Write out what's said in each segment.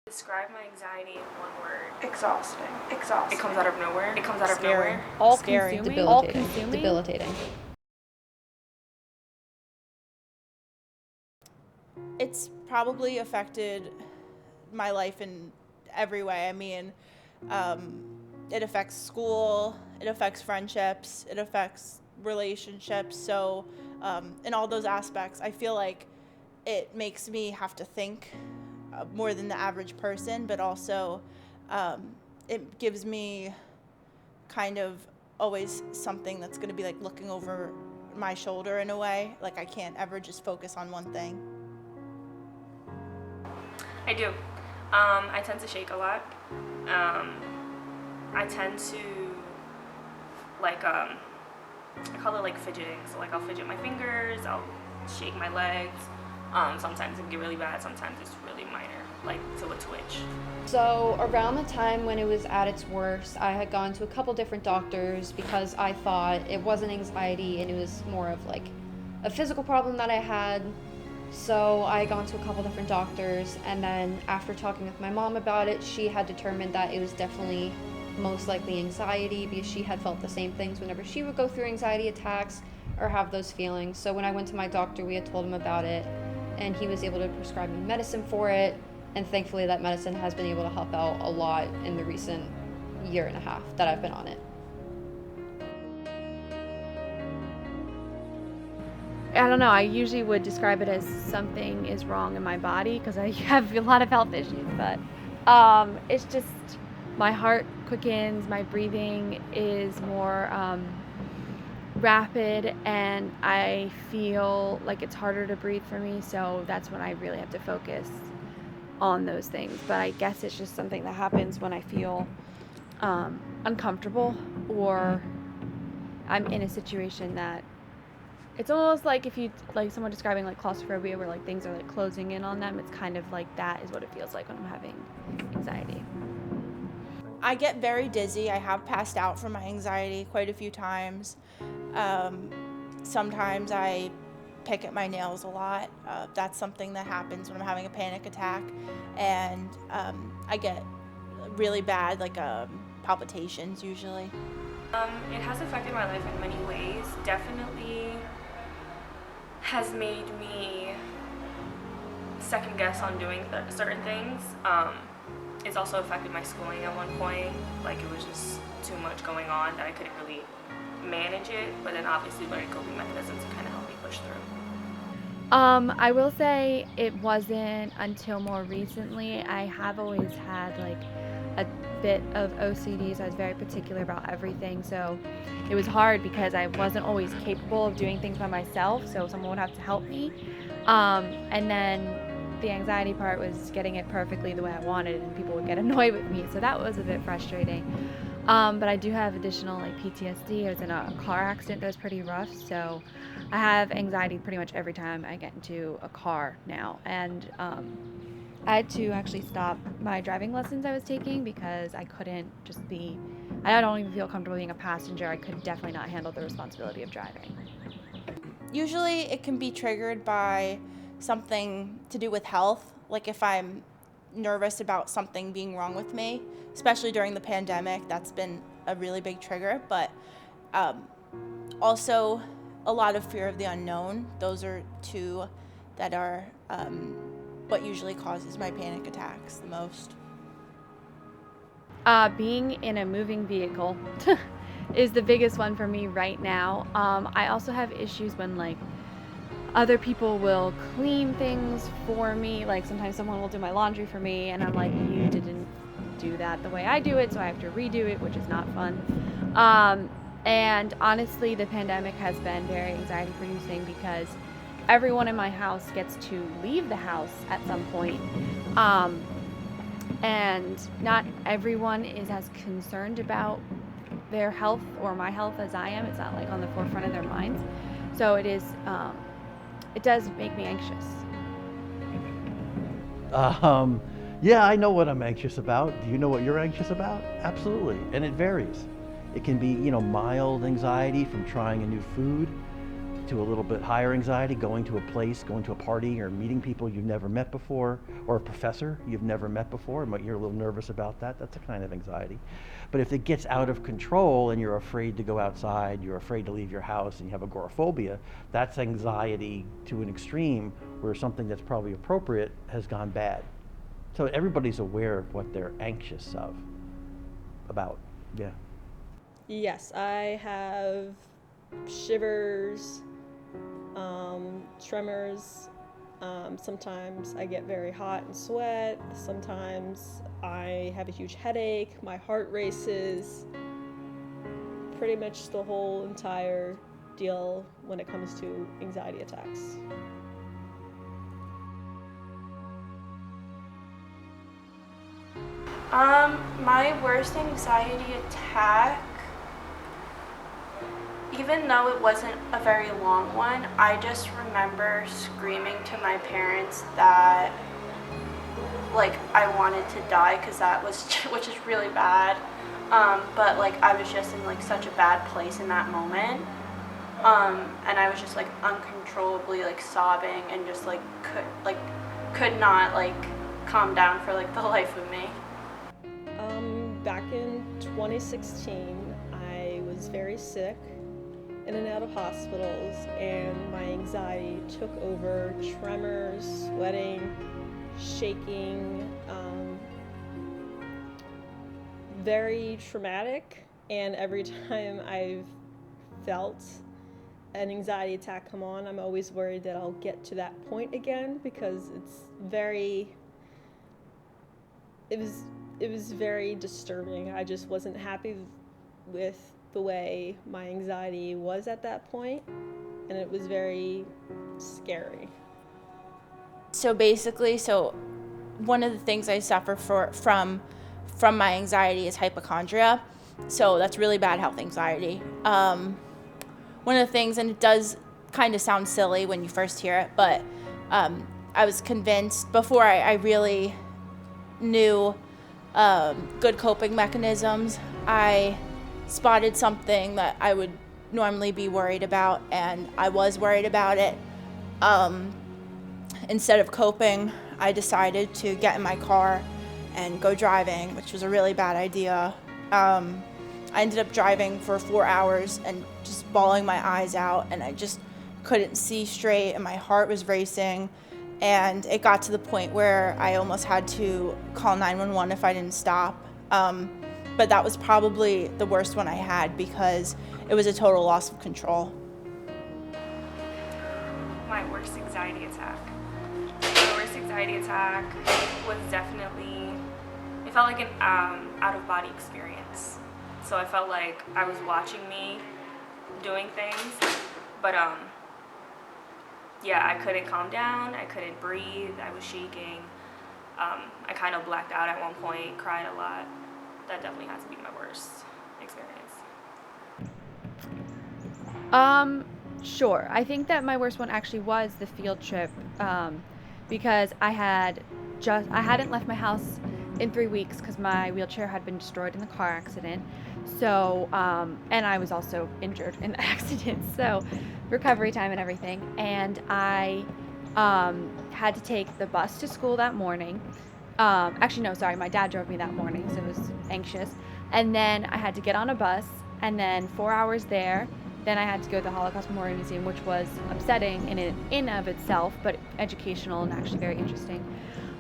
Describe my anxiety in one word. Exhausting. It comes out of nowhere. It comes out of Scary. nowhere. All Scary. consuming. Debilitating. It's probably affected my life in every way. I mean, it affects school, it affects friendships, it affects relationships. So, in all those aspects, I feel like it makes me have to think more than the average person, but also it gives me kind of always something that's going to be like looking over my shoulder in a way. Like I can't ever just focus on one thing. I do. I tend to shake a lot. I tend to I call it like fidgeting. So like I'll fidget my fingers, I'll shake my legs. Sometimes it can get really bad. Sometimes it's really minor, like to a twitch. So around the time when it was at its worst, I had gone to a couple different doctors because I thought it wasn't anxiety and it was more of like a physical problem that I had. So I had gone to a couple different doctors, and then after talking with my mom about it, she had determined that it was definitely most likely anxiety because she had felt the same things whenever she would go through anxiety attacks or have those feelings. So when I went to my doctor, we had told him about it, and he was able to prescribe me medicine for it, and thankfully that medicine has been able to help out a lot in the recent year and a half that I've been on it. I don't know, I usually would describe it as something is wrong in my body because I have a lot of health issues, but it's just my heart quickens, my breathing is more rapid, and I feel like it's harder to breathe for me, so that's when I really have to focus on those things. But I guess it's just something that happens when I feel uncomfortable or I'm in a situation that it's almost like if you like someone describing like claustrophobia where like things are like closing in on them. It's kind of like that is what it feels like when I'm having anxiety. I get very dizzy. I have passed out from my anxiety quite a few times. Sometimes I pick at my nails a lot. That's something that happens when I'm having a panic attack. And I get really bad palpitations usually. It has affected my life in many ways. Definitely has made me second guess on doing certain things. It's also affected my schooling at one point. Like it was just too much going on that I couldn't really manage it. But then obviously learning coping mechanisms to kind of help me push through. I will say it wasn't until more recently. I have always had like a bit of OCD, so I was very particular about everything. So it was hard because I wasn't always capable of doing things by myself, so someone would have to help me. And then the anxiety part was getting it perfectly the way I wanted, and people would get annoyed with me, so that was a bit frustrating. But I do have additional like PTSD. I was in a car accident that was pretty rough, so I have anxiety pretty much every time I get into a car now. And I had to actually stop my driving lessons I was taking because I couldn't just be, I don't even feel comfortable being a passenger. I could definitely not handle the responsibility of driving. Usually it can be triggered by something to do with health, like if I'm nervous about something being wrong with me, especially during the pandemic. That's been a really big trigger, but also a lot of fear of the unknown. Those are two that are what usually causes my panic attacks the most. Being in a moving vehicle is the biggest one for me right now. I also have issues when like other people will clean things for me. Like sometimes someone will do my laundry for me and I'm like, you didn't do that the way I do it, so I have to redo it, which is not fun. And honestly, the pandemic has been very anxiety producing because everyone in my house gets to leave the house at some point. And not everyone is as concerned about their health or my health as I am. It's not like on the forefront of their minds. So it is, it does make me anxious. Yeah, I know what I'm anxious about. Do you know what you're anxious about? Absolutely, and it varies. It can be, mild anxiety from trying a new food, to a little bit higher anxiety, going to a place, going to a party, or meeting people you've never met before, or a professor you've never met before, but you're a little nervous about that. That's a kind of anxiety. But if it gets out of control and you're afraid to go outside, you're afraid to leave your house, and you have agoraphobia, that's anxiety to an extreme where something that's probably appropriate has gone bad. So everybody's aware of what they're anxious about. Yeah. Yes, I have shivers, tremors. Sometimes I get very hot and sweat. Sometimes I have a huge headache. My heart races. Pretty much the whole entire deal when it comes to anxiety attacks. My worst anxiety attack, even though it wasn't a very long one, I just remember screaming to my parents that, like, I wanted to die, because that was, which is really bad, but, like, I was just in, like, such a bad place in that moment, and I was just, like, uncontrollably, like, sobbing, and just, like, could not, like, calm down for, like, the life of me. Back in 2016, I was very sick, in and out of hospitals, and my anxiety took over. Tremors, sweating, shaking, very traumatic, and every time I've felt an anxiety attack come on, I'm always worried that I'll get to that point again, because it was very disturbing. I just wasn't happy with the way my anxiety was at that point, and it was very scary. So basically, one of the things I suffer from my anxiety is hypochondria. So that's really bad health anxiety. One of the things, and it does kind of sound silly when you first hear it, but I was convinced before I really knew good coping mechanisms, I spotted something that I would normally be worried about, and I was worried about it. Instead of coping, I decided to get in my car and go driving, which was a really bad idea. I ended up driving for 4 hours and just bawling my eyes out, and I just couldn't see straight, and my heart was racing. And it got to the point where I almost had to call 911 if I didn't stop. But that was probably the worst one I had, because it was a total loss of control. My worst anxiety attack. My worst anxiety attack was definitely, it felt like an out-of-body experience. So I felt like I was watching me doing things, but yeah, I couldn't calm down, I couldn't breathe, I was shaking. I kind of blacked out at one point, cried a lot. That definitely has to be my worst experience. Sure. I think that my worst one actually was the field trip, because I hadn't left my house in 3 weeks because my wheelchair had been destroyed in the car accident. So, and I was also injured in the accident, so recovery time and everything. And I had to take the bus to school that morning. Actually, no, sorry, my dad drove me that morning, so I was anxious. And then I had to get on a bus, and then 4 hours there. Then I had to go to the Holocaust Memorial Museum, which was upsetting in of itself, but educational and actually very interesting.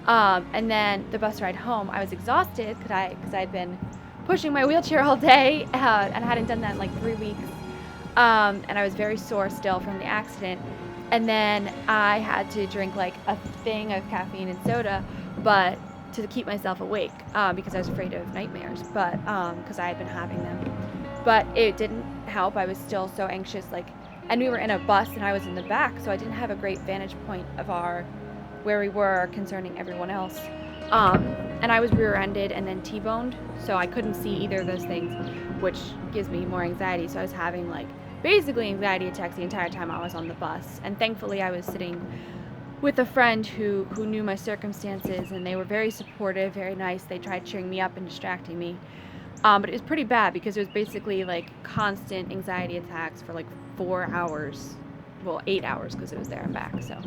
And then the bus ride home, I was exhausted because I had been pushing my wheelchair all day, and I hadn't done that in like 3 weeks. And I was very sore still from the accident. And then I had to drink like a thing of caffeine and soda, but to keep myself awake, because I was afraid of nightmares, but because I had been having them. But it didn't help. I was still so anxious, and we were in a bus and I was in the back, so I didn't have a great vantage point of where we were concerning everyone else. And I was rear-ended and then T-boned, so I couldn't see either of those things, which gives me more anxiety. So I was having basically anxiety attacks the entire time I was on the bus. And thankfully I was sitting with a friend who knew my circumstances, and they were very supportive, very nice. They tried cheering me up and distracting me. But it was pretty bad because it was basically constant anxiety attacks for 4 hours well, 8 hours because it was there and back. So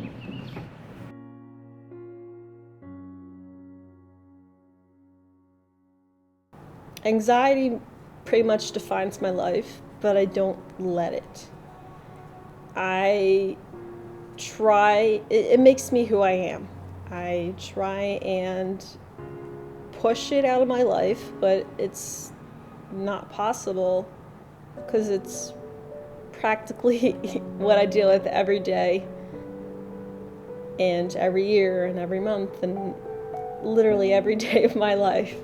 Anxiety pretty much defines my life, but I don't let it. I try, it makes me who I am. I try and push it out of my life, but it's not possible because it's practically what I deal with every day and every year and every month and literally every day of my life.